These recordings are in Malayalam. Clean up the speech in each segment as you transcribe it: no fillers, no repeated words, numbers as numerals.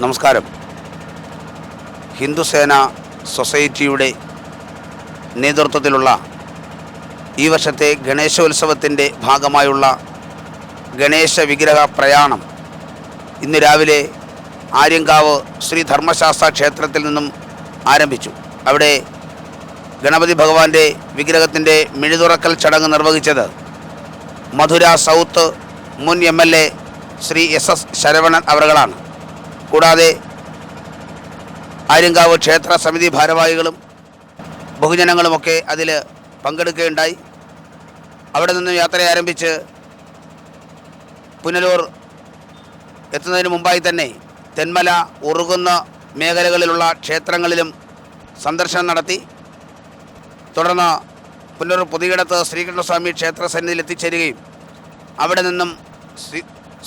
നമസ്കാരം. ഹിന്ദുസേന സൊസൈറ്റിയുടെ നേതൃത്വത്തിലുള്ള ഈ വർഷത്തെ ഗണേശോത്സവത്തിൻ്റെ ഭാഗമായുള്ള ഗണേശ വിഗ്രഹ പ്രയാണം ഇന്ന് രാവിലെ ആര്യങ്കാവ് ശ്രീ ധർമ്മശാസ്ത്ര ക്ഷേത്രത്തിൽ നിന്നും ആരംഭിച്ചു. അവിടെ ഗണപതി ഭഗവാന്റെ വിഗ്രഹത്തിൻ്റെ മിഴിതുറക്കൽ ചടങ്ങ് നിർവഹിച്ചത് മധുര സൗത്ത് മുൻ MLA ശ്രീ SS ശരവണൻ അവറുകളാണ്. കൂടാതെ ആര്യങ്കാവ് ക്ഷേത്ര സമിതി ഭാരവാഹികളും ബഹുജനങ്ങളുമൊക്കെ അതിൽ പങ്കെടുക്കുകയുണ്ടായി. അവിടെ നിന്നും യാത്ര ആരംഭിച്ച് പുനലൂർ എത്തുന്നതിന് മുമ്പായി തന്നെ തെന്മല, ഉറുകുന്ന മേഖലകളിലുള്ള ക്ഷേത്രങ്ങളിലും സന്ദർശനം നടത്തി. തുടർന്ന് പുനലൂർ പുതിയിടത്ത് ശ്രീകൃഷ്ണസ്വാമി ക്ഷേത്ര സന്നിധിയിൽ എത്തിച്ചേരുകയും അവിടെ നിന്നും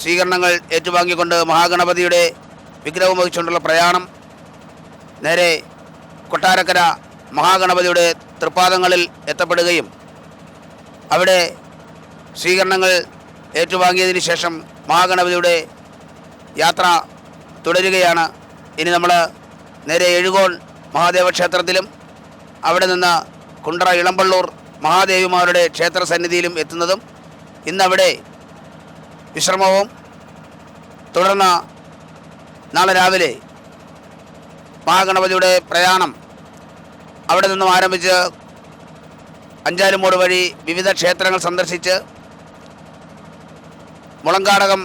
സ്വീകരണങ്ങൾ ഏറ്റുവാങ്ങിക്കൊണ്ട് മഹാഗണപതിയുടെ വിഗ്രഹം വഹിച്ചുകൊണ്ടുള്ള പ്രയാണം നേരെ കൊട്ടാരക്കര മഹാഗണപതിയുടെ തൃപ്പാദങ്ങളിൽ എത്തപ്പെടുകയും അവിടെ സ്വീകരണങ്ങൾ ഏറ്റുവാങ്ങിയതിന് ശേഷം മഹാഗണപതിയുടെ യാത്ര തുടരുകയാണ്. ഇനി നമ്മൾ നേരെ എഴുകോൺ മഹാദേവ ക്ഷേത്രത്തിലും അവിടെ നിന്ന് കുണ്ട്ര ഇളമ്പള്ളൂർ മഹാദേവിമാരുടെ ക്ഷേത്ര സന്നിധിയിലും എത്തുന്നതും ഇന്നവിടെ വിശ്രമവും തുടർന്ന് നാളെ രാവിലെ മഹാഗണപതിയുടെ പ്രയാണം അവിടെ നിന്നും ആരംഭിച്ച് അഞ്ചാലുമൂട് വഴി വിവിധ ക്ഷേത്രങ്ങൾ സന്ദർശിച്ച് മുളങ്കാടകം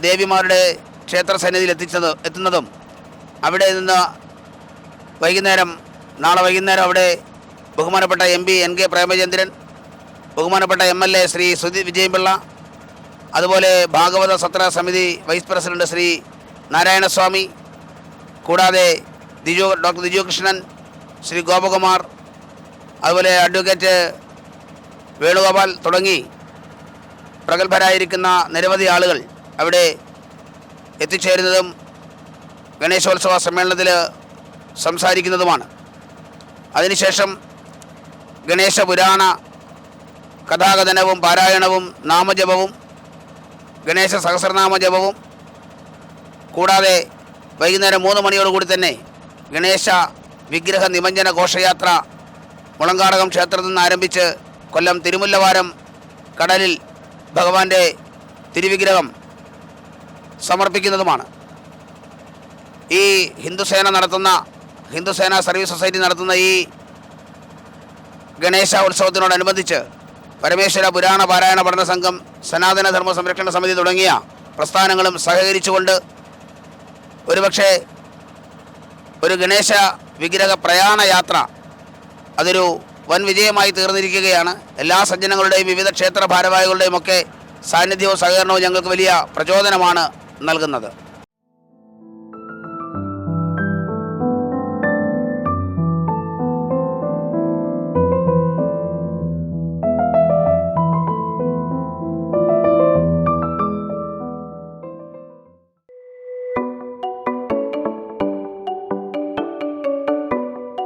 ദേവിമാരുടെ ക്ഷേത്ര സന്നിധിയിൽ എത്തുന്നതും അവിടെ നിന്ന് നാളെ വൈകുന്നേരം അവിടെ ബഹുമാനപ്പെട്ട MP NK പ്രേമചന്ദ്രൻ, ബഹുമാനപ്പെട്ട MLA ശ്രീ സുധി വിജയൻപിള്ള, അതുപോലെ ഭാഗവത സത്ര സമിതി വൈസ് പ്രസിഡന്റ് ശ്രീ നാരായണസ്വാമി, കൂടാതെ ഡോക്ടർ ദിജു കൃഷ്ണൻ, ശ്രീ ഗോപകുമാർ, അതുപോലെ അഡ്വക്കേറ്റ് വേണുഗോപാൽ തുടങ്ങി പ്രഗത്ഭരായിരിക്കുന്ന നിരവധി ആളുകൾ അവിടെ എത്തിച്ചേരുന്നതും ഗണേശോത്സവ സമ്മേളനത്തിൽ സംസാരിക്കുന്നതുമാണ്. അതിനുശേഷം ഗണേശ പുരാണ കഥാകഥനവും പാരായണവും നാമജപവും ഗണേശ സഹസ്രനാമ ജപവും കൂടാതെ വൈകുന്നേരം 3 മണിയോടുകൂടി തന്നെ ഗണേശ വിഗ്രഹ നിമഞ്ജന ഘോഷയാത്ര മുളങ്കാടകം ക്ഷേത്രത്തിൽ നിന്ന് ആരംഭിച്ച് കൊല്ലം തിരുമുല്ലവാരം കടലിൽ ഭഗവാന്റെ തിരുവിഗ്രഹം സമർപ്പിക്കുന്നതുമാണ്. ഈ ഹിന്ദുസേന സർവീസ് സൊസൈറ്റി നടത്തുന്ന ഈ ഗണേശ ഉത്സവത്തിനോടനുബന്ധിച്ച് പരമേശ്വര പുരാണ പാരായണ പഠന സംഘം, സനാതന ധർമ്മ സംരക്ഷണ സമിതി തുടങ്ങിയ പ്രസ്ഥാനങ്ങളും സഹകരിച്ചുകൊണ്ട് ഒരുപക്ഷെ ഒരു ഗണേശ വിഗ്രഹ പ്രയാണ യാത്ര അതൊരു വൻ വിജയമായി തീർന്നിരിക്കുകയാണ്. എല്ലാ സജ്ജനങ്ങളുടെയും വിവിധ ക്ഷേത്ര ഭാരവാഹികളുടെയും ഒക്കെ സാന്നിധ്യവും സഹകരണവും ഞങ്ങൾക്ക് വലിയ പ്രചോദനമാണ് നൽകുന്നത്.